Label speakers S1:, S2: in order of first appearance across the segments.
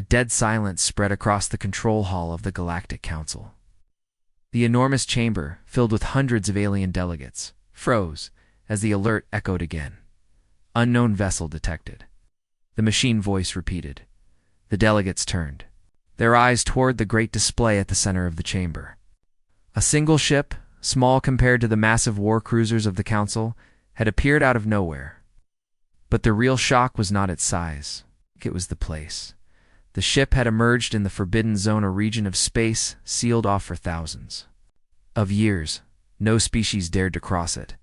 S1: dead silence spread across the control hall of the Galactic Council. The enormous chamber, filled with hundreds of alien delegates, froze as the alert echoed again. Unknown vessel detected. The machine voice repeated. The delegates turned, their eyes toward the great display at the center of the chamber. A single ship, small compared to the massive war cruisers of the Council, had appeared out of nowhere. But the real shock was not its size. It was the place. The ship had emerged in the Forbidden Zone, a region of space sealed off for thousands of years. No species dared to cross it.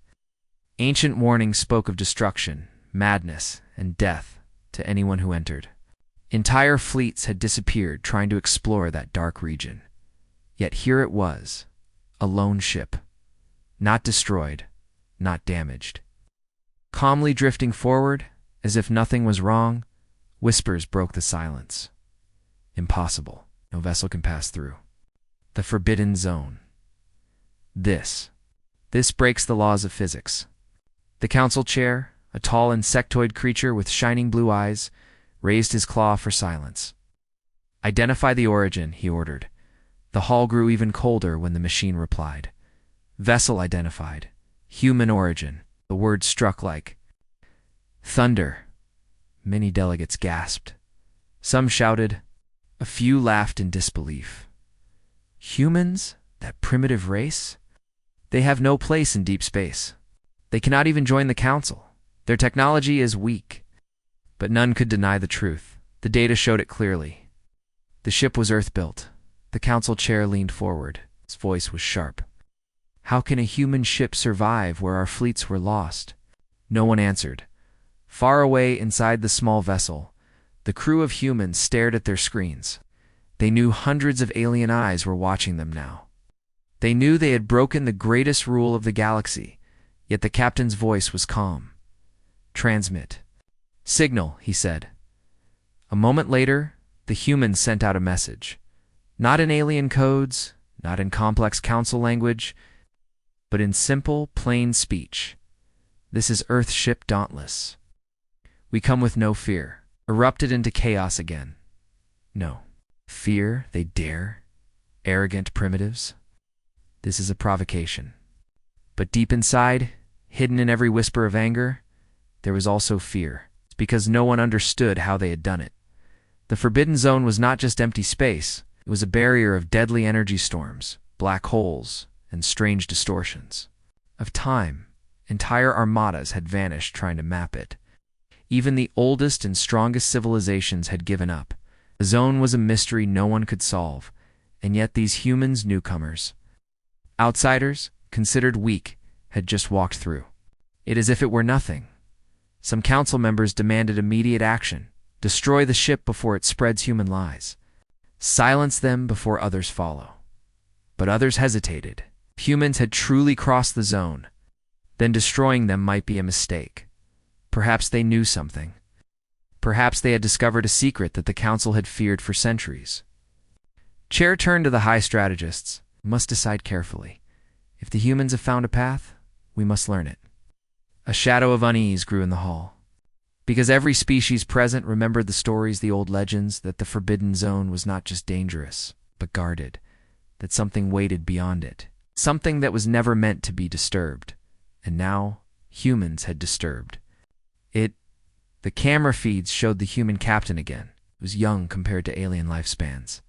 S1: Ancient warnings spoke of destruction, madness, and death to anyone who entered. Entire fleets had disappeared trying to explore that dark region. Yet here it was, a lone ship, not destroyed, not damaged. Calmly drifting forward, as if nothing was wrong, whispers broke the silence. Impossible. No vessel can pass through. The Forbidden Zone. This breaks the laws of physics. The council chair, a tall insectoid creature with shining blue eyes, raised his claw for silence. Identify the origin, he ordered. The hall grew even colder when the machine replied. Vessel identified. Human origin. The word struck like thunder. Many delegates gasped. Some shouted. A few laughed in disbelief. Humans? That primitive race? They have no place in deep space. They cannot even join the council. Their technology is weak. But none could deny the truth. The data showed it clearly. The ship was Earth-built. The council chair leaned forward. His voice was sharp. How can a human ship survive where our fleets were lost? No one answered. Far away inside the small vessel, the crew of humans stared at their screens. They knew hundreds of alien eyes were watching them now. They knew they had broken the greatest rule of the galaxy, yet the captain's voice was calm. Transmit. Signal, he said. A moment later, the humans sent out a message. Not in alien codes, not in complex council language, but in simple, plain speech. This is Earth ship Dauntless. We come with no fear. Erupted into chaos again. No. Fear, they dare. Arrogant primitives. This is a provocation. But deep inside, hidden in every whisper of anger, there was also fear. It's because no one understood how they had done it. The Forbidden Zone was not just empty space. It was a barrier of deadly energy storms, black holes, and strange distortions. Of time, entire armadas had vanished trying to map it. Even the oldest and strongest civilizations had given up. The zone was a mystery no one could solve, and yet these humans, newcomers, outsiders, considered weak, had just walked through. It as if it were nothing. Some council members demanded immediate action. Destroy the ship before it spreads human lies. Silence them before others follow. But others hesitated. Humans had truly crossed the zone. Then destroying them might be a mistake. Perhaps they knew something. Perhaps they had discovered a secret that the council had feared for centuries. Chair turned to the high strategists. We must decide carefully. If the humans have found a path, we must learn it. A shadow of unease grew in the hall. Because every species present remembered the stories, the old legends, that the Forbidden Zone was not just dangerous, but guarded, that something waited beyond it, something that was never meant to be disturbed. And now, humans had disturbed. The camera feeds showed the human captain again. He was young compared to alien lifespans.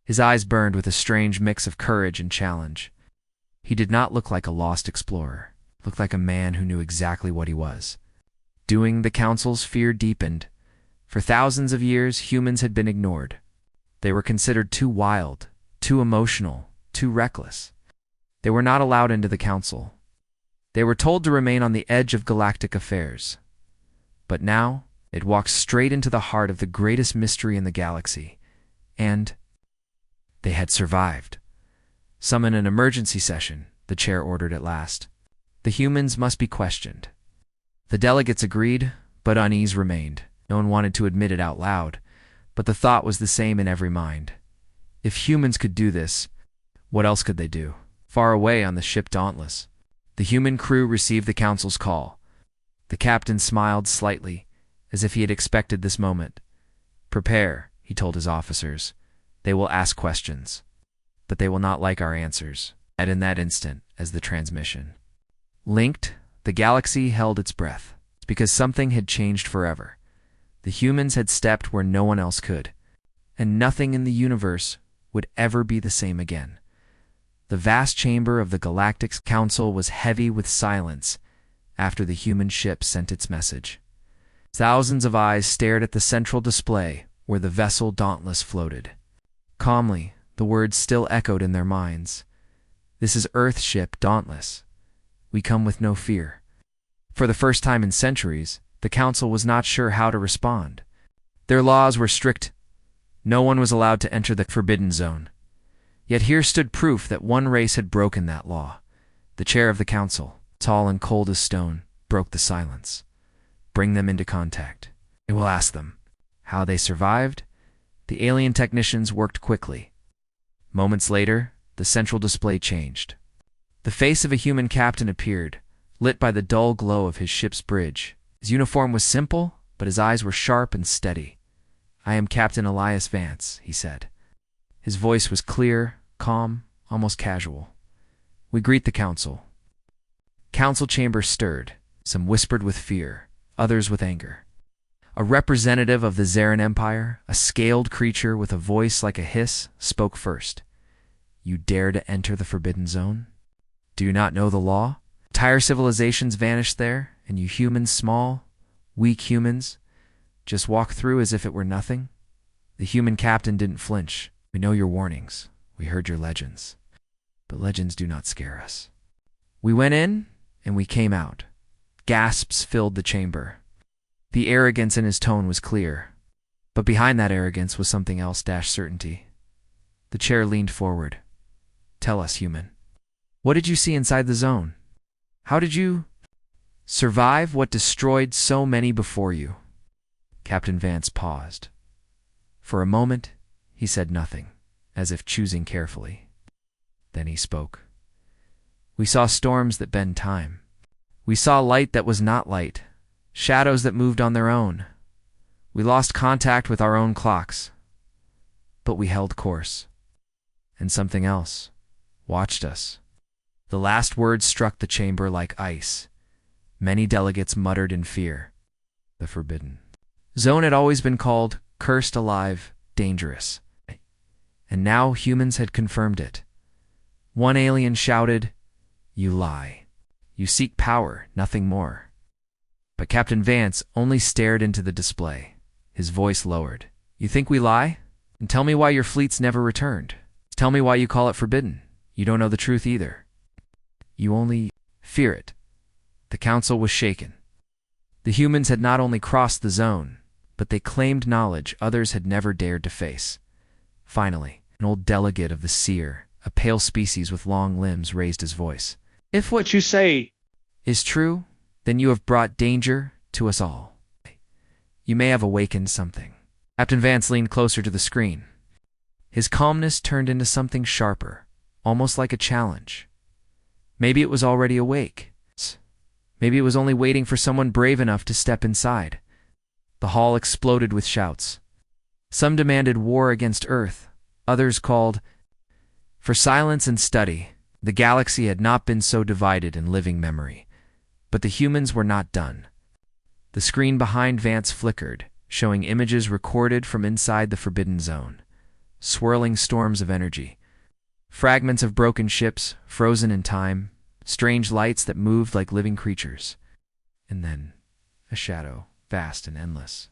S1: His eyes burned with a strange mix of courage and challenge. He did not look like a lost explorer. He looked like a man who knew exactly what he was. Doing the council's fear deepened. For thousands of years, humans had been ignored. They were considered too wild, too emotional, too reckless. They were not allowed into the council. They were told to remain on the edge of galactic affairs. But now, it walked straight into the heart of the greatest mystery in the galaxy. And they had survived. Summon an emergency session, the chair ordered at last. The humans must be questioned. The delegates agreed, but unease remained. No one wanted to admit it out loud, but the thought was the same in every mind. If humans could do this, what else could they do? Far away on the ship Dauntless, the human crew received the council's call. The captain smiled slightly, as if he had expected this moment. Prepare, he told his officers. They will ask questions, but they will not like our answers. And in that instant, as the transmission linked, the galaxy held its breath. It's because something had changed forever. The humans had stepped where no one else could, and nothing in the universe would ever be the same again. The vast chamber of the Galactic Council was heavy with silence after the human ship sent its message. Thousands of eyes stared at the central display where the vessel Dauntless floated. Calmly, the words still echoed in their minds. This is Earth ship Dauntless. We come with no fear. For the first time in centuries, the Council was not sure how to respond. Their laws were strict. No one was allowed to enter the Forbidden Zone. Yet here stood proof that one race had broken that law. The chair of the Council, tall and cold as stone, broke the silence. Bring them into contact. I will ask them. How they survived? The alien technicians worked quickly. Moments later, the central display changed. The face of a human captain appeared, lit by the dull glow of his ship's bridge. His uniform was simple, but his eyes were sharp and steady. I am Captain Elias Vance, he said. His voice was clear, calm, almost casual. We greet the Council. Council chambers stirred. Some whispered with fear, others with anger. A representative of the Zarin Empire, a scaled creature with a voice like a hiss, spoke first. You dare to enter the Forbidden Zone? Do you not know the law? Entire civilizations vanished there, and you humans, small, weak humans, just walk through as if it were nothing? The human captain didn't flinch. We know your warnings. We heard your legends. But legends do not scare us. We went in, and we came out. Gasps filled the chamber. The arrogance in his tone was clear. But behind that arrogance was something else, certainty. The chair leaned forward. Tell us, human. What did you see inside the zone? How did you survive what destroyed so many before you? Captain Vance paused. For a moment, he said nothing, as if choosing carefully. Then he spoke. We saw storms that bend time. We saw light that was not light, shadows that moved on their own. We lost contact with our own clocks. But we held course. And something else watched us. The last words struck the chamber like ice. Many delegates muttered in fear. The Forbidden Zone had always been called cursed alive, dangerous. And now humans had confirmed it. One alien shouted, You lie. You seek power, nothing more. But Captain Vance only stared into the display. His voice lowered. You think we lie? And tell me why your fleets never returned. Tell me why you call it forbidden. You don't know the truth either. You only fear it. The Council was shaken. The humans had not only crossed the zone, but they claimed knowledge others had never dared to face. Finally, an old delegate of the seer, a pale species with long limbs, raised his voice. If what you say is true, then you have brought danger to us all. You may have awakened something. Captain Vance leaned closer to the screen. His calmness turned into something sharper, almost like a challenge. Maybe it was already awake. Maybe it was only waiting for someone brave enough to step inside. The hall exploded with shouts. Some demanded war against Earth. Others called for silence and study. The galaxy had not been so divided in living memory. But the humans were not done. The screen behind Vance flickered, showing images recorded from inside the Forbidden Zone. Swirling storms of energy. Fragments of broken ships, frozen in time. Strange lights that moved like living creatures. And then, a shadow, vast and endless.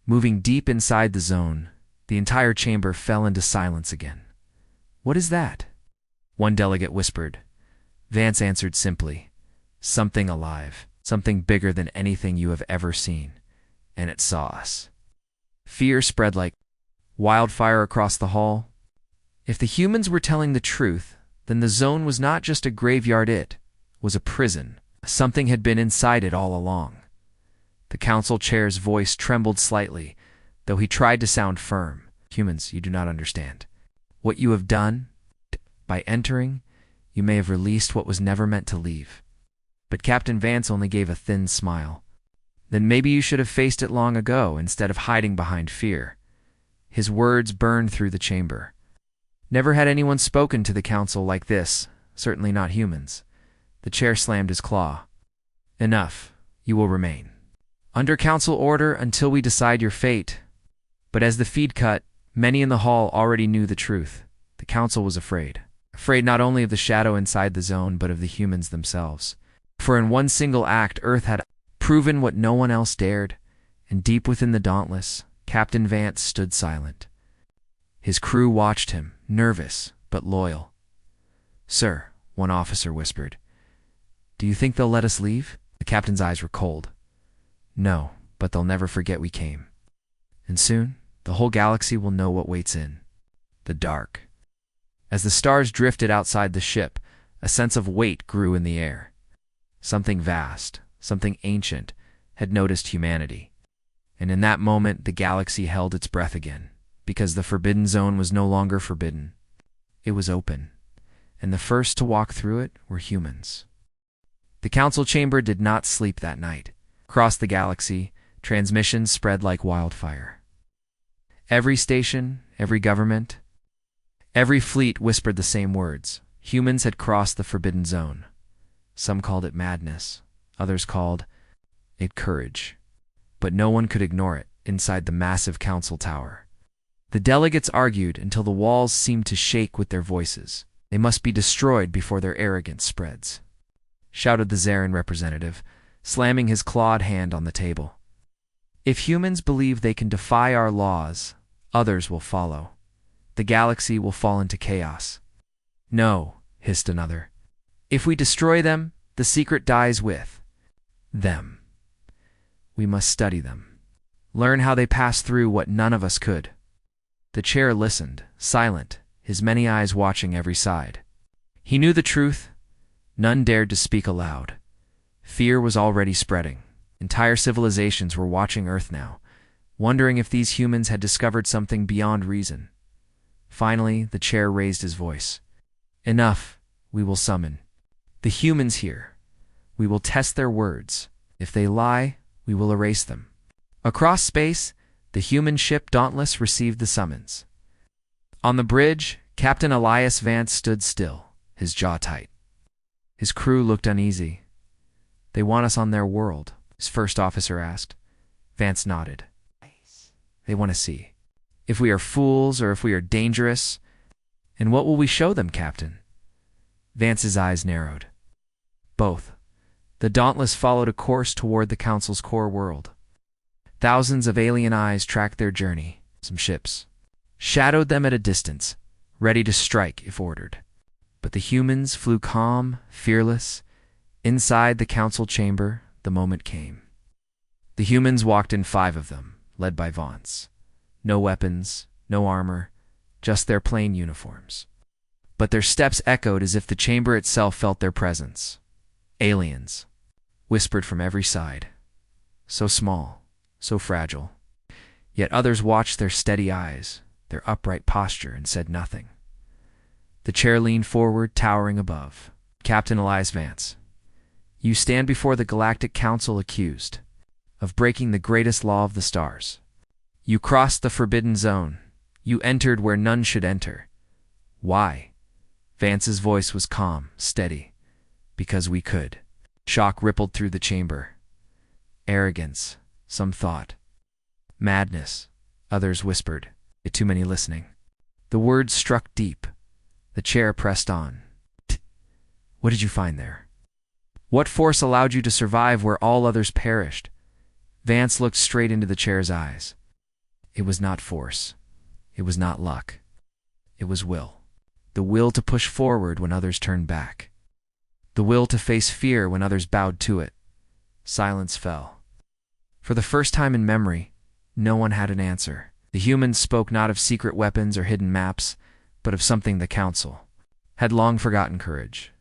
S1: Moving deep inside the zone, the entire chamber fell into silence again. What is that? One delegate whispered. Vance answered simply. Something alive, something bigger than anything you have ever seen. And it saw us. Fear spread like wildfire across the hall. If the humans were telling the truth, then the zone was not just a graveyard, it was a prison. Something had been inside it all along. The council chair's voice trembled slightly, though he tried to sound firm. Humans, you do not understand. What you have done, by entering, you may have released what was never meant to leave. But Captain Vance only gave a thin smile. Then maybe you should have faced it long ago instead of hiding behind fear. His words burned through the chamber. Never had anyone spoken to the council like this, certainly not humans. The chair slammed his claw. Enough. You will remain under council order until we decide your fate. But as the feed cut, many in the hall already knew the truth. The council was afraid. Afraid not only of the shadow inside the zone, but of the humans themselves. For in one single act, Earth had proven what no one else dared, and deep within the Dauntless, Captain Vance stood silent. His crew watched him, nervous but loyal. "Sir," one officer whispered, "do you think they'll let us leave?" The captain's eyes were cold. "No, but they'll never forget we came. And soon, the whole galaxy will know what waits in the dark." As the stars drifted outside the ship, a sense of weight grew in the air. Something vast, something ancient, had noticed humanity. And in that moment, the galaxy held its breath again, because the Forbidden Zone was no longer forbidden. It was open, and the first to walk through it were humans. The council chamber did not sleep that night. Across the galaxy, transmissions spread like wildfire. Every station, every government, every fleet whispered the same words. Humans had crossed the Forbidden Zone. Some called it madness, others called it courage. But no one could ignore it inside the massive council tower. The delegates argued until the walls seemed to shake with their voices. They must be destroyed before their arrogance spreads, shouted the Zarin representative, slamming his clawed hand on the table. "If humans believe they can defy our laws, others will follow. The galaxy will fall into chaos." "No," hissed another. "If we destroy them, the secret dies with them. We must study them. Learn how they pass through what none of us could." The chair listened, silent, his many eyes watching every side. He knew the truth. None dared to speak aloud. Fear was already spreading. Entire civilizations were watching Earth now, wondering if these humans had discovered something beyond reason. Finally, the chair raised his voice. "Enough. We will summon the humans here. We will test their words. If they lie, we will erase them." Across space, the human ship Dauntless received the summons. On the bridge, Captain Elias Vance stood still, his jaw tight. His crew looked uneasy. "They want us on their world?" his first officer asked. Vance nodded. "They want to see if we are fools or if we are dangerous." "And what will we show them, Captain?" Vance's eyes narrowed. "Both." The Dauntless followed a course toward the Council's core world. Thousands of alien eyes tracked their journey. Some ships shadowed them at a distance, ready to strike if ordered. But the humans flew calm, fearless. Inside the council chamber, the moment came. The humans walked in 5 of them, led by Vance. No weapons, no armor, just their plain uniforms. But their steps echoed as if the chamber itself felt their presence. "Aliens," whispered from every side. So small, so fragile. Yet others watched their steady eyes, their upright posture, and said nothing. The chair leaned forward, towering above. "Captain Elias Vance, you stand before the Galactic Council accused of breaking the greatest law of the stars. You crossed the Forbidden Zone. You entered where none should enter. Why?" Vance's voice was calm, steady. "Because we could." Shock rippled through the chamber. Arrogance, some thought. Madness, others whispered. Too many listening. The words struck deep. The chair pressed on. "What did you find there? What force allowed you to survive where all others perished?" Vance looked straight into the chair's eyes. "It was not force. It was not luck. It was will. The will to push forward when others turned back. The will to face fear when others bowed to it." Silence fell. For the first time in memory, no one had an answer. The humans spoke not of secret weapons or hidden maps, but of something the Council had long forgotten: courage.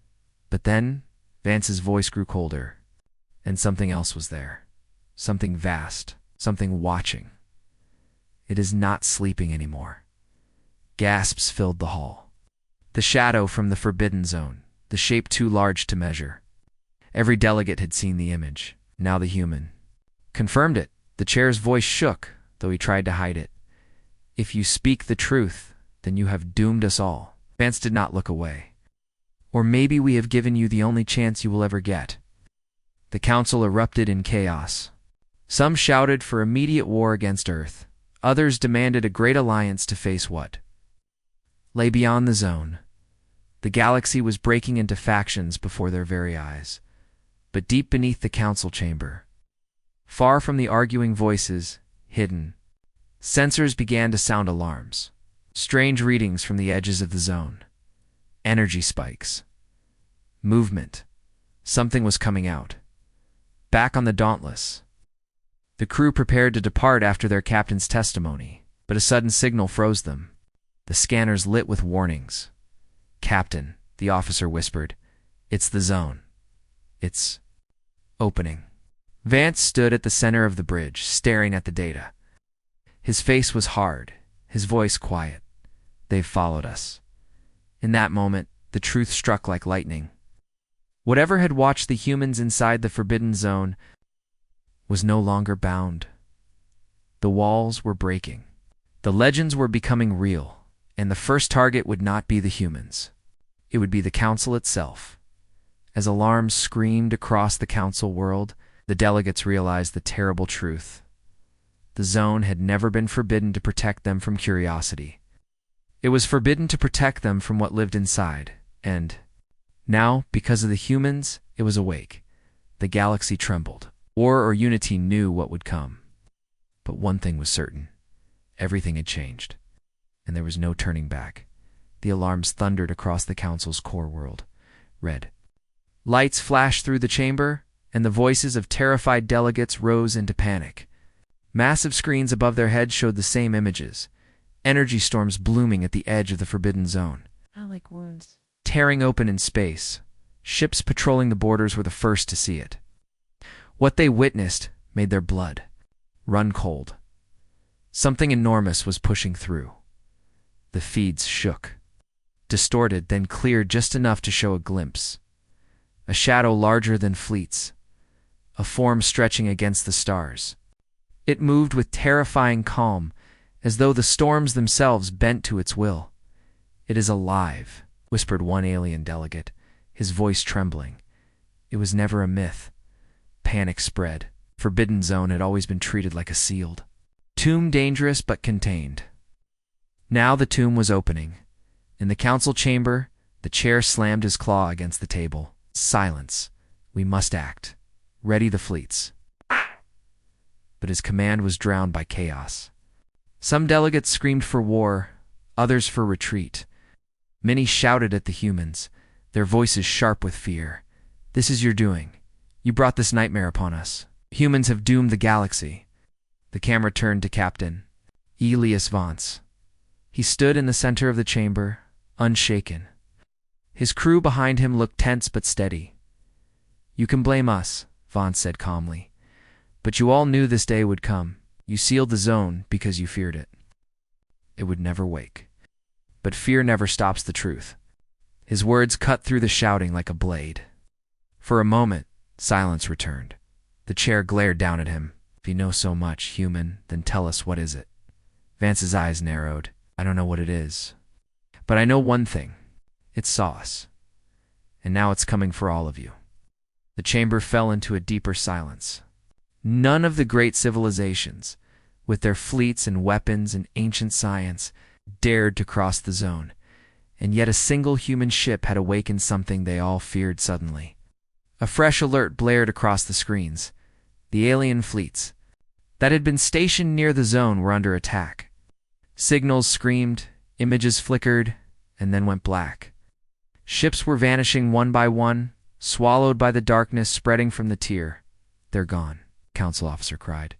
S1: But then, Vance's voice grew colder, and something else was there. Something vast, something watching. "It is not sleeping anymore." Gasps filled the hall. The shadow from the Forbidden Zone, the shape too large to measure. Every delegate had seen the image. Now the human confirmed it. The chair's voice shook, though he tried to hide it. If you speak the truth, then you have doomed us all. Vance did not look away. Or maybe we have given you the only chance you will ever get. The council erupted in chaos. Some shouted for immediate war against Earth. Others demanded a great alliance to face what lay beyond the zone. The galaxy was breaking into factions before their very eyes. But deep beneath the council chamber, far from the arguing voices, hidden, sensors began to sound alarms. Strange readings from the edges of the zone. Energy spikes. Movement. Something was coming out. Back on the Dauntless. The crew prepared to depart after their captain's testimony, but a sudden signal froze them. The scanners lit with warnings. "Captain," the officer whispered, "it's the zone. It's opening." Vance stood at the center of the bridge, staring at the data. His face was hard, his voice quiet. "They've followed us." In that moment, the truth struck like lightning. Whatever had watched the humans inside the Forbidden Zone was no longer bound. The walls were breaking. The legends were becoming real, and the first target would not be the humans. It would be the Council itself. As alarms screamed across the Council world, the delegates realized the terrible truth. The zone had never been forbidden to protect them from curiosity. It was forbidden to protect them from what lived inside, and now, because of the humans, it was awake. The galaxy trembled. War or unity knew what would come. But one thing was certain. Everything had changed, and there was no turning back. The alarms thundered across the Council's core world. Red lights flashed through the chamber, and the voices of terrified delegates rose into panic. Massive screens above their heads showed the same images. Energy storms blooming at the edge of the Forbidden Zone.
S2: I like wounds.
S1: Tearing open in space. Ships patrolling the borders were the first to see it. What they witnessed made their blood run cold. Something enormous was pushing through. The feeds shook. Distorted, then cleared just enough to show a glimpse. A shadow larger than fleets. A form stretching against the stars. It moved with terrifying calm, as though the storms themselves bent to its will. "It is alive," whispered one alien delegate, his voice trembling. It was never a myth. Panic spread. Forbidden Zone had always been treated like a sealed tomb, dangerous but contained. Now the tomb was opening. In the council chamber, the chair slammed his claw against the table. "Silence. We must act. Ready the fleets." But his command was drowned by chaos. Some delegates screamed for war, others for retreat. Many shouted at the humans, their voices sharp with fear. "This is your doing. You brought this nightmare upon us. Humans have doomed the galaxy." The camera turned to Captain Elias Vance. He stood in the center of the chamber, unshaken. His crew behind him looked tense but steady. "You can blame us," Vance said calmly. "But you all knew this day would come. You sealed the zone because you feared it. It would never wake. But fear never stops the truth." His words cut through the shouting like a blade. For a moment, silence returned. The chair glared down at him. "If you know so much, human, then tell us, what is it?" Vance's eyes narrowed. "I don't know what it is. But I know one thing. It saw us. And now it's coming for all of you." The chamber fell into a deeper silence. None of the great civilizations, with their fleets and weapons and ancient science, dared to cross the zone. And yet a single human ship had awakened something they all feared suddenly. A fresh alert blared across the screens. The alien fleets that had been stationed near the zone were under attack. Signals screamed, images flickered, and then went black. Ships were vanishing one by one, swallowed by the darkness spreading from the tier. "They're gone," Council officer cried.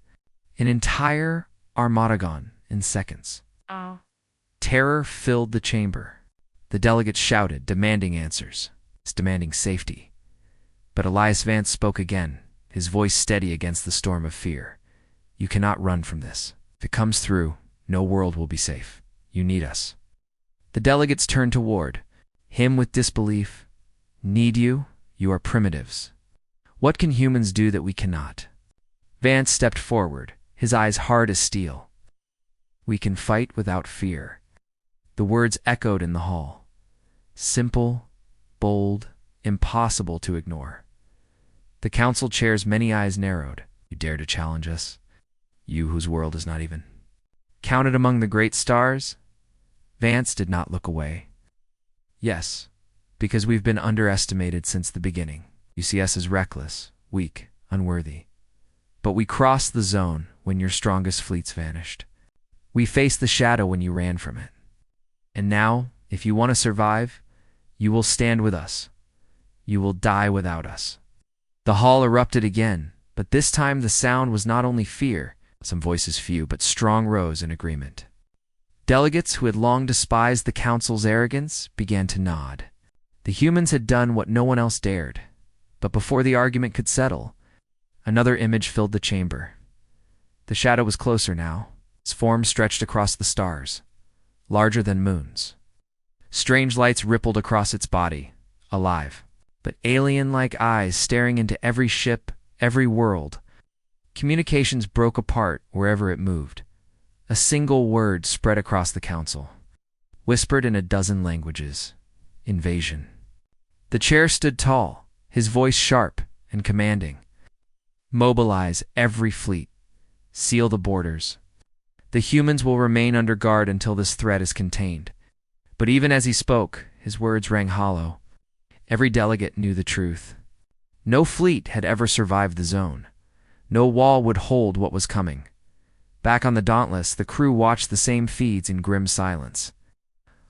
S1: "An entire armada gone in seconds."
S2: Oh.
S1: Terror filled the chamber. The delegates shouted, demanding answers, demanding safety. But Elias Vance spoke again, his voice steady against the storm of fear. "You cannot run from this. If it comes through, no world will be safe. You need us." The delegates turned to Ward, him with disbelief. "Need you? You are primitives. What can humans do that we cannot?" Vance stepped forward, his eyes hard as steel. We can fight without fear. The words echoed in the hall. Simple, bold, impossible to ignore. The council chair's many eyes narrowed. You dare to challenge us? You whose world is not even counted among the great stars? Vance did not look away. Yes, because we've been underestimated since the beginning. You see us as reckless, weak, unworthy. But we crossed the zone when your strongest fleets vanished. We faced the shadow when you ran from it. And now, if you want to survive, you will stand with us. You will die without us. The hall erupted again, but this time the sound was not only fear. Some voices, few but strong, rose in agreement. Delegates who had long despised the council's arrogance began to nod. The humans had done what no one else dared. But before the argument could settle, another image filled the chamber. The shadow was closer now. Its form stretched across the stars, larger than moons. Strange lights rippled across its body, alive, but alien-like eyes staring into every ship, every world. Communications broke apart wherever it moved. A single word spread across the council, whispered in a dozen languages. Invasion. The chair stood tall, his voice sharp and commanding. Mobilize every fleet. Seal the borders. The humans will remain under guard until this threat is contained. But even as he spoke, his words rang hollow. Every delegate knew the truth. No fleet had ever survived the zone. No wall would hold what was coming. Back on the Dauntless, the crew watched the same feeds in grim silence.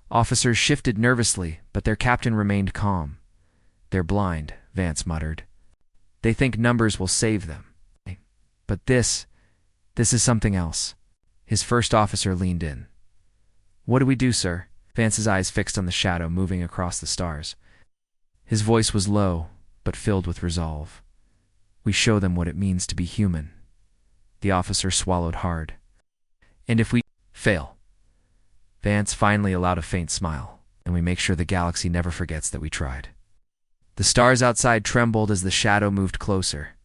S1: Officers shifted nervously, but their captain remained calm. They're blind, Vance muttered. They think numbers will save them. But this is something else. His first officer leaned in. What do we do, sir? Vance's eyes fixed on the shadow moving across the stars. His voice was low, but filled with resolve. We show them what it means to be human. The officer swallowed hard. And if we fail? Vance finally allowed a faint smile, and we make sure the galaxy never forgets that we tried. The stars outside trembled as the shadow moved closer.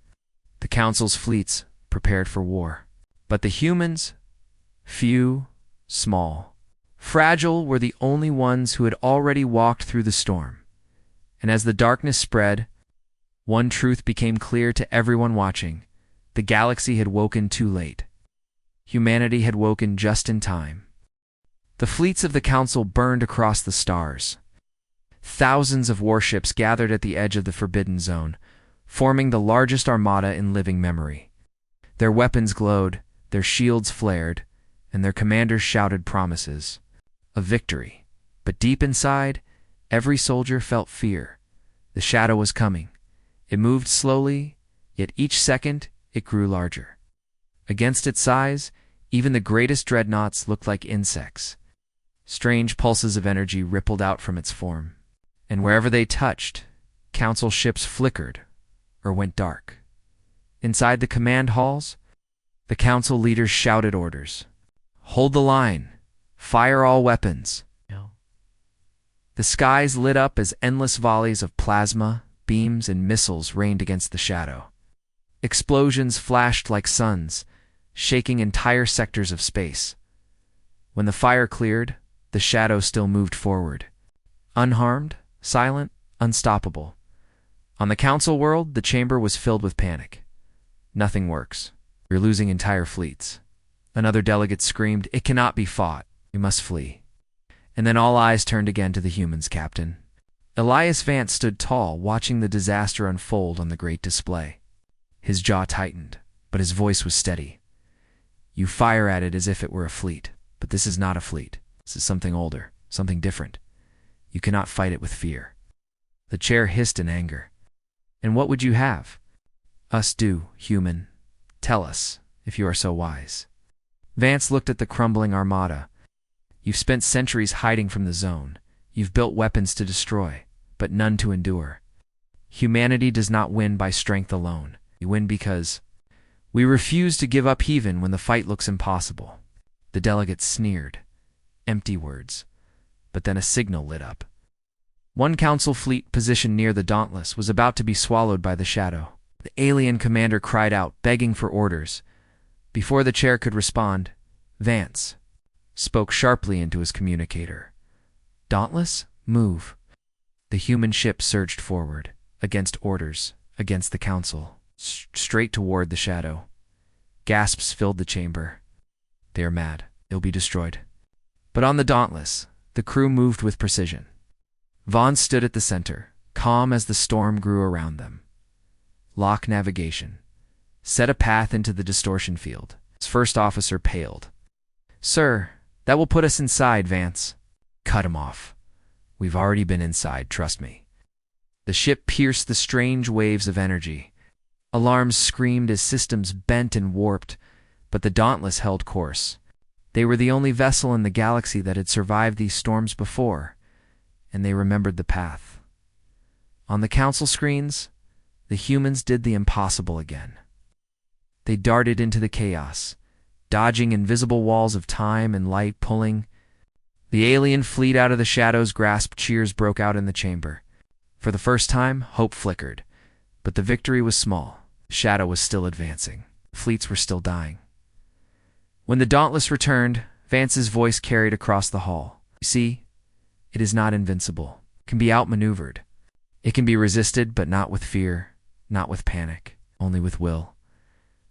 S1: The council's fleets prepared for war. But the humans, few, small, fragile, were the only ones who had already walked through the storm. And as the darkness spread, one truth became clear to everyone watching. The galaxy had woken too late. Humanity had woken just in time. The fleets of the Council burned across the stars. Thousands of warships gathered at the edge of the Forbidden Zone, forming the largest armada in living memory. Their weapons glowed, their shields flared, and their commanders shouted promises of victory. But deep inside, every soldier felt fear. The shadow was coming. It moved slowly, yet each second it grew larger. Against its size, even the greatest dreadnoughts looked like insects. Strange pulses of energy rippled out from its form, and wherever they touched, Council ships flickered or went dark. Inside the command halls, the Council leaders shouted orders. Hold the line. Fire all weapons. The skies lit up as endless volleys of plasma, beams, and missiles rained against the shadow. Explosions flashed like suns, shaking entire sectors of space. When the fire cleared, the shadow still moved forward. Unharmed, silent, unstoppable. On the Council world, the chamber was filled with panic. Nothing works. We're losing entire fleets. Another delegate screamed, "It cannot be fought. We must flee." And then all eyes turned again to the humans' captain. Elias Vance stood tall, watching the disaster unfold on the great display. His jaw tightened, but his voice was steady. You fire at it as if it were a fleet, but this is not a fleet. This is something older, something different. You cannot fight it with fear. The chair hissed in anger. And what would you have? Us do, human. Tell us, if you are so wise. Vance looked at the crumbling armada. You've spent centuries hiding from the zone. You've built weapons to destroy, but none to endure. Humanity does not win by strength alone. We win because we refuse to give up even when the fight looks impossible. The delegates sneered. Empty words. But then a signal lit up. One Council fleet positioned near the Dauntless was about to be swallowed by the shadow. The alien commander cried out, begging for orders. Before the chair could respond, Vance, spoke sharply into his communicator. "Dauntless, move." The human ship surged forward, against orders, against the council, straight toward the shadow. Gasps filled the chamber. "They are mad. They'll be destroyed." But on the Dauntless, the crew moved with precision. Vaughn stood at the center, calm as the storm grew around them. Lock navigation. Set a path into the distortion field. His first officer paled. "Sir, that will put us inside, Vance." "Cut him off. We've already been inside, trust me." The ship pierced the strange waves of energy. Alarms screamed as systems bent and warped, but the Dauntless held course. They were the only vessel in the galaxy that had survived these storms before, and they remembered the path. On the council screens, the humans did the impossible again. They darted into the chaos, dodging invisible walls of time and light pulling. The alien fleet out of the shadow's grasp. Cheers broke out in the chamber. For the first time, hope flickered, but the victory was small. The shadow was still advancing. Fleets were still dying. When the Dauntless returned, Vance's voice carried across the hall. "You see, it is not invincible. It can be outmaneuvered. It can be resisted, but not with fear, not with panic, only with will."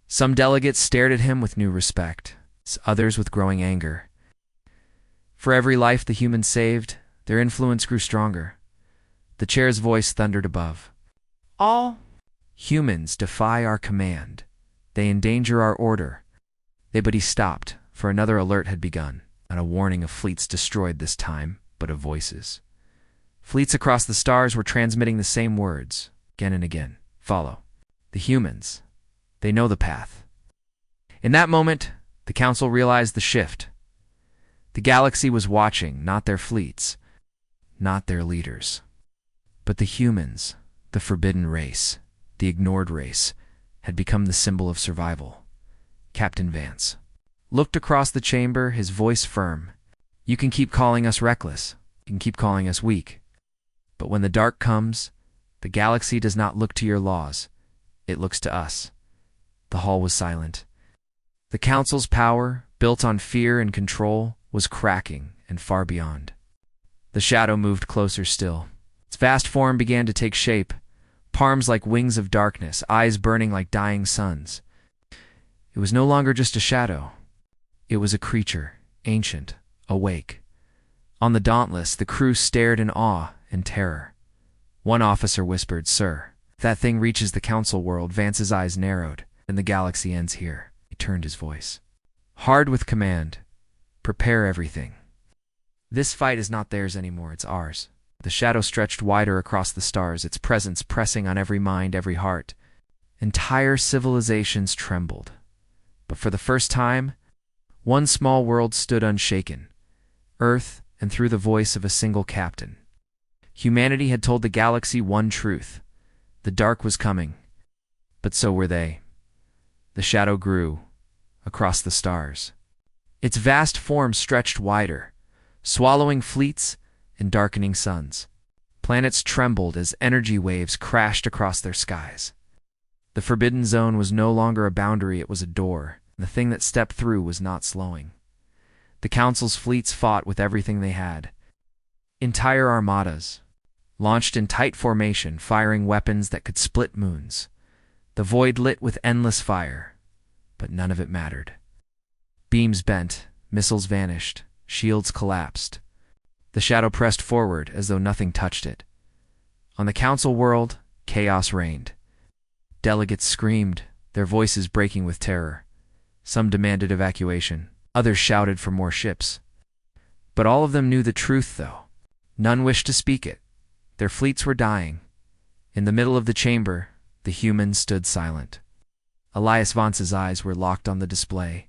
S1: Some delegates stared at him with new respect, others with growing anger. For every life the humans saved, their influence grew stronger. The chair's voice thundered above. "All humans defy our command. They endanger our order." But he stopped, for another alert had begun. Not a warning of fleets destroyed this time, but of voices. Fleets across the stars were transmitting the same words, again and again. "Follow. The humans. They know the path." In that moment, the council realized the shift. The galaxy was watching, not their fleets, not their leaders, but the humans, the forbidden race, the ignored race, had become the symbol of survival. Captain Vance looked across the chamber, his voice firm. "You can keep calling us reckless. You can keep calling us weak. But when the dark comes, the galaxy does not look to your laws. It looks to us." The hall was silent. The council's power, built on fear and control, was cracking and far beyond. The shadow moved closer still. Its vast form began to take shape, palms like wings of darkness, eyes burning like dying suns. It was no longer just a shadow. It was a creature, ancient, awake. On the Dauntless, the crew stared in awe and terror. One officer whispered, "Sir, if that thing reaches the council world," Vance's eyes narrowed, "and the galaxy ends here." He turned his voice, hard with command. "Prepare everything. This fight is not theirs anymore, it's ours." The shadow stretched wider across the stars, its presence pressing on every mind, every heart. Entire civilizations trembled. But for the first time, one small world stood unshaken. Earth, and through the voice of a single captain. Humanity had told the galaxy one truth. The dark was coming. But so were they. The shadow grew, across the stars. Its vast form stretched wider, swallowing fleets and darkening suns. Planets trembled as energy waves crashed across their skies. The forbidden zone was no longer a boundary, it was a door. The thing that stepped through was not slowing. The council's fleets fought with everything they had. Entire armadas, launched in tight formation, firing weapons that could split moons. The void lit with endless fire, but none of it mattered. Beams bent, missiles vanished, shields collapsed. The shadow pressed forward as though nothing touched it. On the council world, chaos reigned. Delegates screamed, their voices breaking with terror. Some demanded evacuation. Others shouted for more ships. But all of them knew the truth, though. None wished to speak it. Their fleets were dying. In the middle of the chamber, the humans stood silent. Elias Vance's eyes were locked on the display.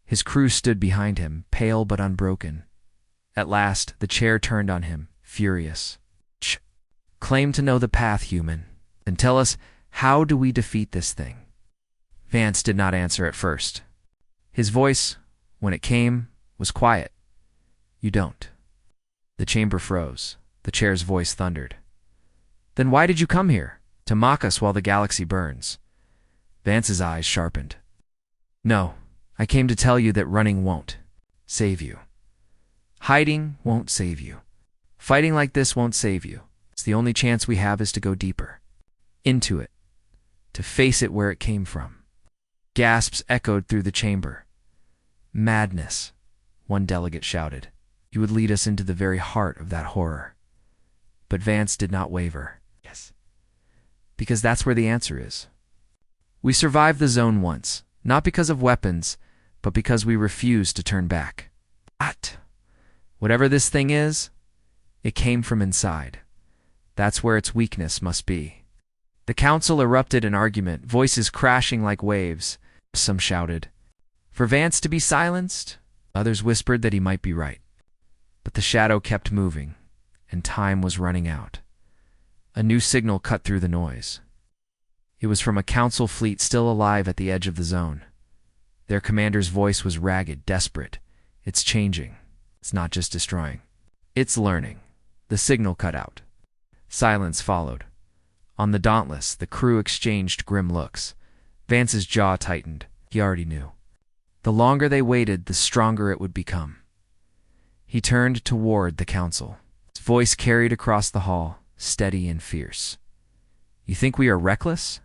S1: His crew stood behind him, pale but unbroken. At last, the chair turned on him, furious. "Claim to know the path, human. Then tell us, how do we defeat this thing?" Vance did not answer at first. His voice, when it came, was quiet. "You don't." The chamber froze. The chair's voice thundered. "Then why did you come here? To mock us while the galaxy burns?" Vance's eyes sharpened. "No, I came to tell you that running won't save you." Hiding won't save you. Fighting like this won't save you. It's the only chance we have is to go deeper. Into it. To face it where it came from. Gasps echoed through the chamber. Madness, one delegate shouted. You would lead us into the very heart of that horror. But Vance did not waver. Yes. Because that's where the answer is. We survived the zone once, not because of weapons, but because we refused to turn back. What? Whatever this thing is, it came from inside. That's where its weakness must be. The council erupted in argument, voices crashing like waves. Some shouted for Vance to be silenced. Others whispered that he might be right. But the shadow kept moving, and time was running out. A new signal cut through the noise. It was from a council fleet still alive at the edge of the zone. Their commander's voice was ragged, desperate. It's changing. It's not just destroying. It's learning. The signal cut out. Silence followed. On the Dauntless, the crew exchanged grim looks. Vance's jaw tightened. He already knew. The longer they waited, the stronger it would become. He turned toward the council. His voice carried across the hall, steady and fierce. You think we are reckless?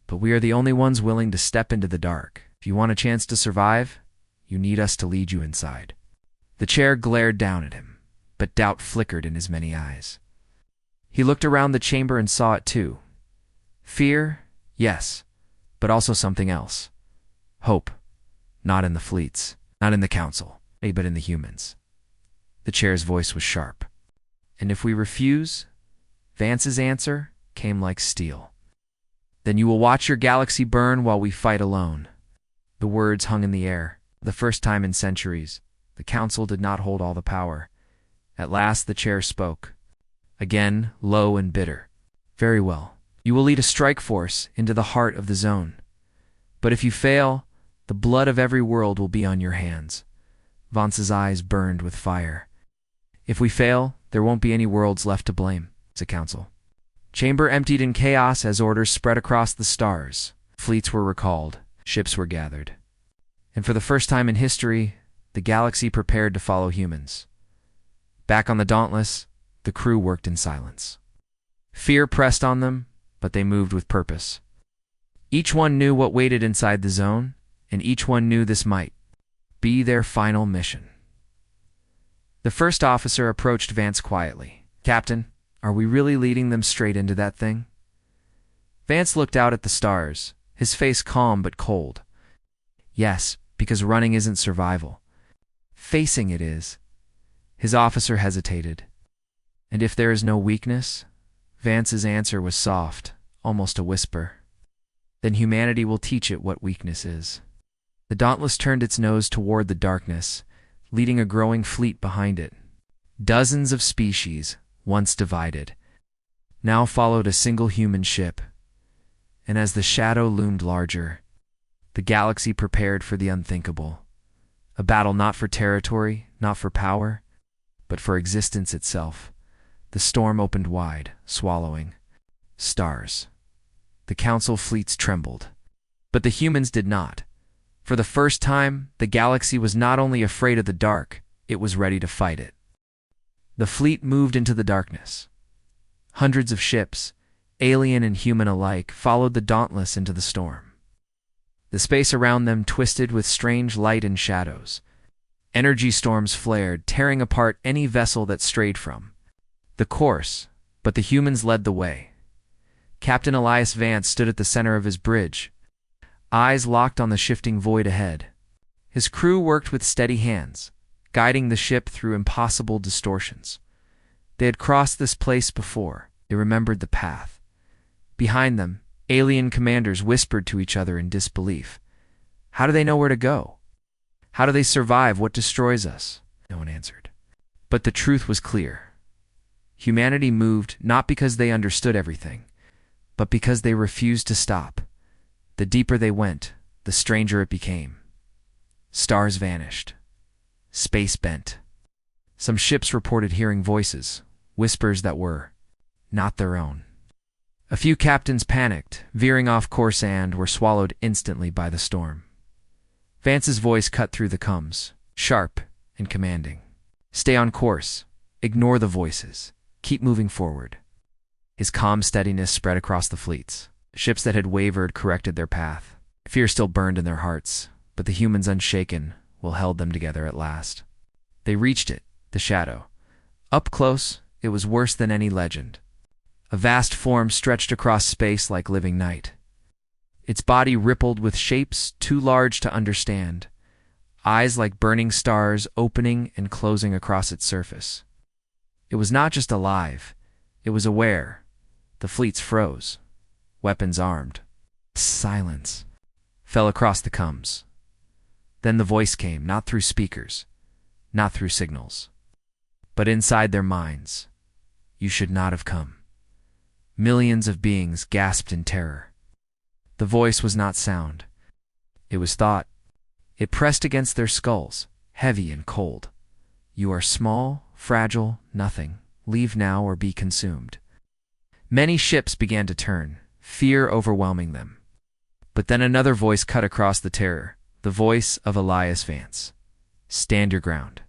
S1: But we are the only ones willing to step into the dark. If you want a chance to survive, you need us to lead you inside. The chair glared down at him, but doubt flickered in his many eyes. He looked around the chamber and saw it too. Fear, yes, but also something else. Hope, not in the fleets, not in the council, but in the humans. The chair's voice was sharp. And if we refuse, Vance's answer came like steel. Then you will watch your galaxy burn while we fight alone. The words hung in the air. For the first time in centuries, the council did not hold all the power. At last the chair spoke. Again, low and bitter. Very well. You will lead a strike force into the heart of the zone. But if you fail, the blood of every world will be on your hands. Vance's eyes burned with fire. If we fail, there won't be any worlds left to blame, said council. Chamber emptied in chaos as orders spread across the stars. Fleets were recalled. Ships were gathered. And for the first time in history, the galaxy prepared to follow humans. Back on the Dauntless, the crew worked in silence. Fear pressed on them, but they moved with purpose. Each one knew what waited inside the zone, and each one knew this might be their final mission. The first officer approached Vance quietly. Captain, are we really leading them straight into that thing? Vance looked out at the stars, his face calm but cold. Yes, because running isn't survival. Facing it is. His officer hesitated. And if there is no weakness? Vance's answer was soft, almost a whisper. Then humanity will teach it what weakness is. The Dauntless turned its nose toward the darkness, leading a growing fleet behind it. Dozens of species, once divided, now followed a single human ship. And as the shadow loomed larger, the galaxy prepared for the unthinkable. A battle not for territory, not for power, but for existence itself. The storm opened wide, swallowing stars. The council fleets trembled. But the humans did not. For the first time, the galaxy was not only afraid of the dark, it was ready to fight it. The fleet moved into the darkness. Hundreds of ships, alien and human alike, followed the Dauntless into the storm. The space around them twisted with strange light and shadows. Energy storms flared, tearing apart any vessel that strayed from the course, but the humans led the way. Captain Elias Vance stood at the center of his bridge, eyes locked on the shifting void ahead. His crew worked with steady hands, guiding the ship through impossible distortions. They had crossed this place before. They remembered the path. Behind them, alien commanders whispered to each other in disbelief. How do they know where to go? How do they survive what destroys us? No one answered. But the truth was clear. Humanity moved not because they understood everything, but because they refused to stop. The deeper they went, the stranger it became. Stars vanished. Space bent. Some ships reported hearing voices, whispers that were not their own. A few captains panicked, veering off course and were swallowed instantly by the storm. Vance's voice cut through the comms, sharp and commanding. Stay on course. Ignore the voices. Keep moving forward. His calm steadiness spread across the fleets. Ships that had wavered corrected their path. Fear still burned in their hearts, but the humans, unshaken, held them together at last. They reached it, the shadow. Up close, it was worse than any legend. A vast form stretched across space like living night. Its body rippled with shapes too large to understand, eyes like burning stars opening and closing across its surface. It was not just alive, it was aware. The fleets froze, weapons armed. Silence fell across the coms. Then the voice came, not through speakers, not through signals, but inside their minds. You should not have come. Millions of beings gasped in terror. The voice was not sound. It was thought. It pressed against their skulls, heavy and cold. You are small, fragile, nothing. Leave now or be consumed. Many ships began to turn, fear overwhelming them. But then another voice cut across the terror, the voice of Elias Vance. Stand your ground.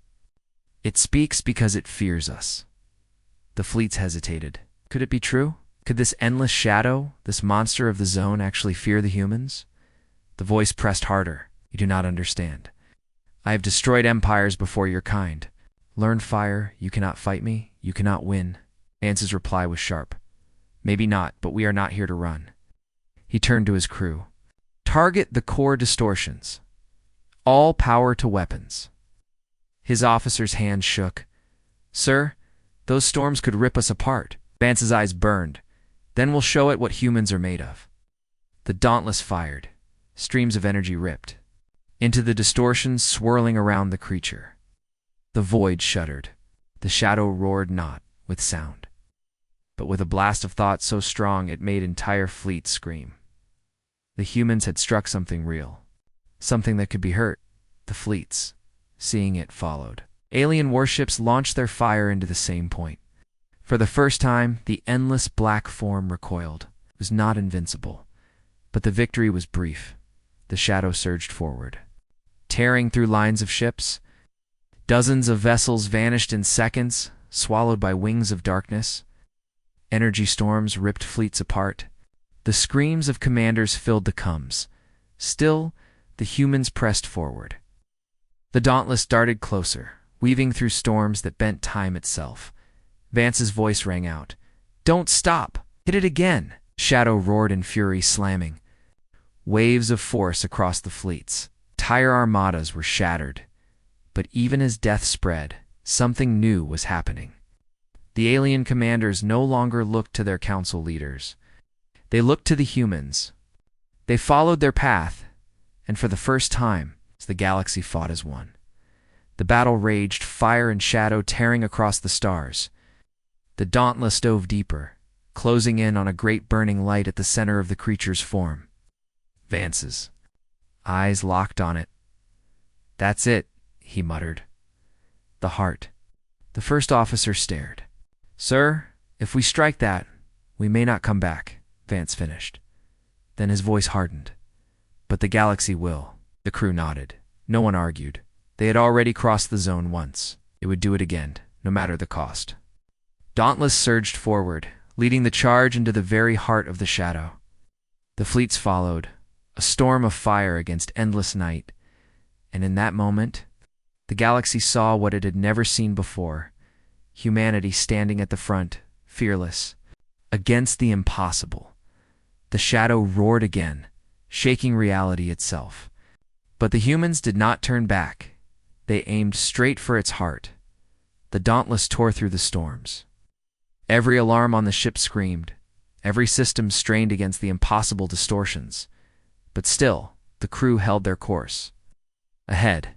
S1: It speaks because it fears us. The fleets hesitated. Could it be true? Could this endless shadow, this monster of the zone, actually fear the humans? The voice pressed harder. You do not understand. I have destroyed empires before your kind. Learn fire, you cannot fight me, you cannot win. Vance's reply was sharp. Maybe not, but we are not here to run. He turned to his crew. Target the core distortions. All power to weapons. His officer's hands shook. Sir, those storms could rip us apart. Vance's eyes burned. Then we'll show it what humans are made of. The Dauntless fired. Streams of energy ripped into the distortions swirling around the creature. The void shuddered. The shadow roared not with sound, but with a blast of thought so strong it made entire fleets scream. The humans had struck something real, something that could be hurt. The fleets, seeing it, followed. Alien warships launched their fire into the same point. For the first time, the endless black form recoiled. It was not invincible, but the victory was brief. The shadow surged forward, tearing through lines of ships. Dozens of vessels vanished in seconds, swallowed by wings of darkness. Energy storms ripped fleets apart. The screams of commanders filled the coms. Still, the humans pressed forward. The Dauntless darted closer, weaving through storms that bent time itself. Vance's voice rang out. Don't stop! Hit it again! Shadow roared in fury, slamming. Waves of force across the fleets. Entire armadas were shattered. But even as death spread, something new was happening. The alien commanders no longer looked to their council leaders. They looked to the humans. They followed their path, and for the first time, the galaxy fought as one. The battle raged, fire and shadow tearing across the stars. The Dauntless dove deeper, closing in on a great burning light at the center of the creature's form. Vance's eyes locked on it. That's it, he muttered. The heart. The first officer stared. Sir, if we strike that, we may not come back, Vance finished. Then his voice hardened. But the galaxy will. The crew nodded. No one argued. They had already crossed the zone once. It would do it again, no matter the cost. Dauntless surged forward, leading the charge into the very heart of the shadow. The fleets followed, a storm of fire against endless night, and in that moment, the galaxy saw what it had never seen before: humanity standing at the front, fearless, against the impossible. The shadow roared again, shaking reality itself. But the humans did not turn back. They aimed straight for its heart. The Dauntless tore through the storms. Every alarm on the ship screamed. Every system strained against the impossible distortions. But still, the crew held their course. Ahead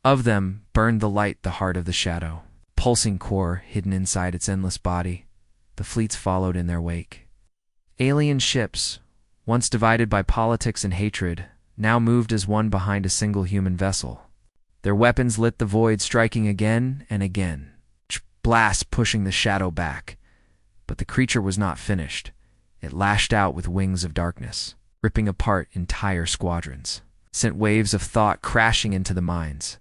S1: of them burned the light, the heart of the shadow, pulsing core hidden inside its endless body. The fleets followed in their wake. Alien ships, once divided by politics and hatred, now moved as one behind a single human vessel. Their weapons lit the void, striking again and again, blasts pushing the shadow back. But the creature was not finished. It lashed out with wings of darkness, ripping apart entire squadrons, sent waves of thought crashing into the minds.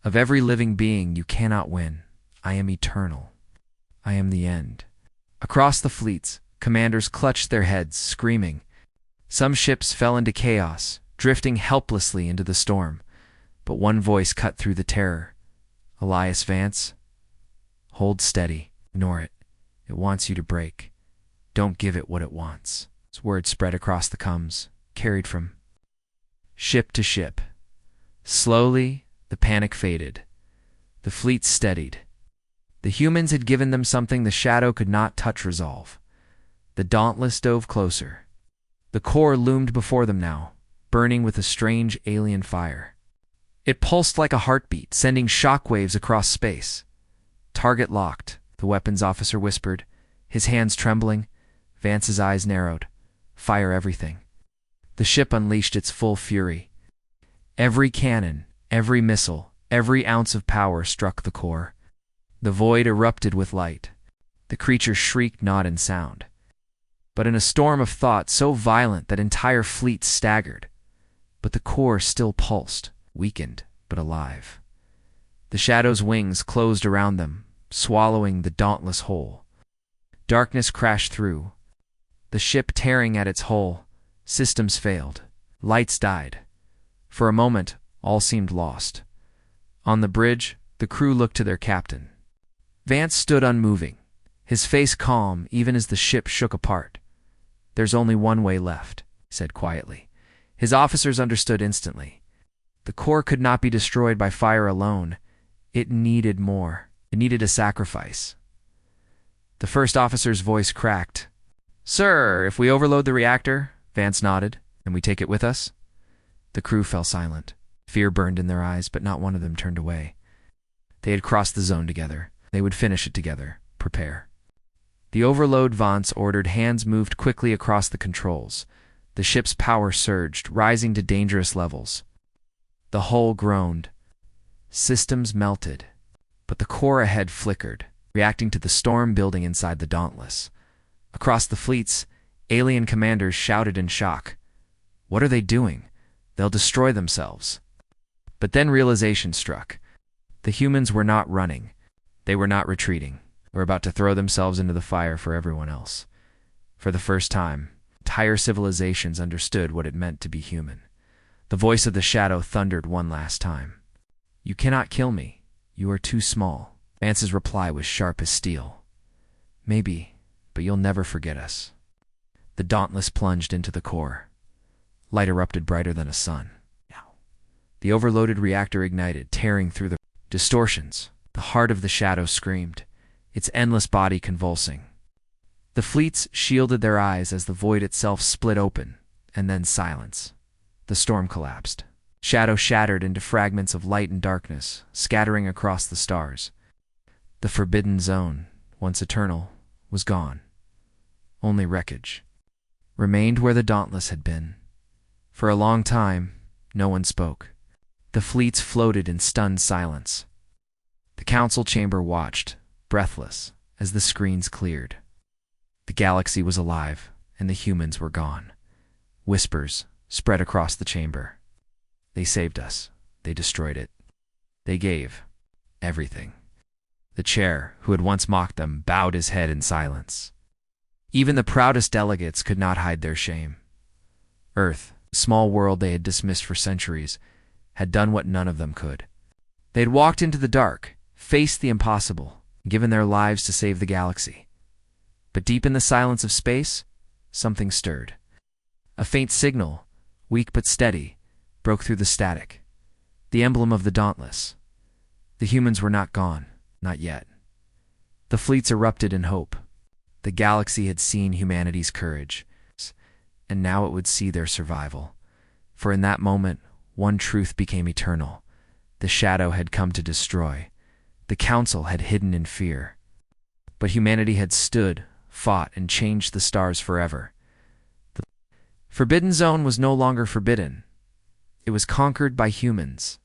S1: Of every living being you cannot win. I am eternal. I am the end. Across the fleets, commanders clutched their heads, screaming. Some ships fell into chaos, drifting helplessly into the storm. But one voice cut through the terror. Elias Vance, hold steady. Ignore it. It wants you to break. Don't give it what it wants. Its word spread across the comms, carried from ship to ship. Slowly, the panic faded. The fleet steadied. The humans had given them something the shadow could not touch. Resolve. The Dauntless dove closer. The core loomed before them now, burning with a strange alien fire. It pulsed like a heartbeat, sending shockwaves across space. Target locked, the weapons officer whispered, his hands trembling. Vance's eyes narrowed. Fire everything. The ship unleashed its full fury. Every cannon, every missile, every ounce of power struck the core. The void erupted with light. The creature shrieked not in sound, but in a storm of thought so violent that entire fleets staggered. But the core still pulsed, weakened but alive. The shadow's wings closed around them, swallowing the Dauntless whole. Darkness crashed through, the ship tearing at its hull. Systems failed. Lights died. For a moment, all seemed lost. On the bridge, the crew looked to their captain. Vance stood unmoving, his face calm even as the ship shook apart. "There's only one way left," he said quietly. His officers understood instantly. The core could not be destroyed by fire alone. It needed more. It needed a sacrifice. The first officer's voice cracked. "Sir, if we overload the reactor," Vance nodded, "and we take it with us?" The crew fell silent. Fear burned in their eyes, but not one of them turned away. They had crossed the zone together. They would finish it together. Prepare. The overload Vance ordered. Hands moved quickly across the controls. The ship's power surged, rising to dangerous levels. The hull groaned. Systems melted. But the core ahead flickered, reacting to the storm building inside the Dauntless. Across the fleets, alien commanders shouted in shock. What are they doing? They'll destroy themselves. But then realization struck. The humans were not running. They were not retreating. They were about to throw themselves into the fire for everyone else. For the first time, entire civilizations understood what it meant to be human. The voice of the shadow thundered one last time. "You cannot kill me. You are too small." Vance's reply was sharp as steel. "Maybe, but you'll never forget us." The Dauntless plunged into the core. Light erupted brighter than a sun. The overloaded reactor ignited, tearing through the distortions. The heart of the shadow screamed, its endless body convulsing. The fleets shielded their eyes as the void itself split open, and then silence. The storm collapsed. Shadow shattered into fragments of light and darkness, scattering across the stars. The forbidden zone, once eternal, was gone. Only wreckage remained where the Dauntless had been. For a long time, no one spoke. The fleets floated in stunned silence. The council chamber watched, breathless, as the screens cleared. The galaxy was alive, and the humans were gone. Whispers spread across the chamber. They saved us. They destroyed it. They gave everything. The chair, who had once mocked them, bowed his head in silence. Even the proudest delegates could not hide their shame. Earth, the small world they had dismissed for centuries, had done what none of them could. They had walked into the dark, faced the impossible, given their lives to save the galaxy. But deep in the silence of space, something stirred. A faint signal, weak but steady, broke through the static. The emblem of the Dauntless. The humans were not gone, not yet. The fleets erupted in hope. The galaxy had seen humanity's courage, and now it would see their survival. For in that moment, one truth became eternal. The shadow had come to destroy. The council had hidden in fear. But humanity had stood, fought, and changed the stars forever. The forbidden zone was no longer forbidden. It was conquered by humans.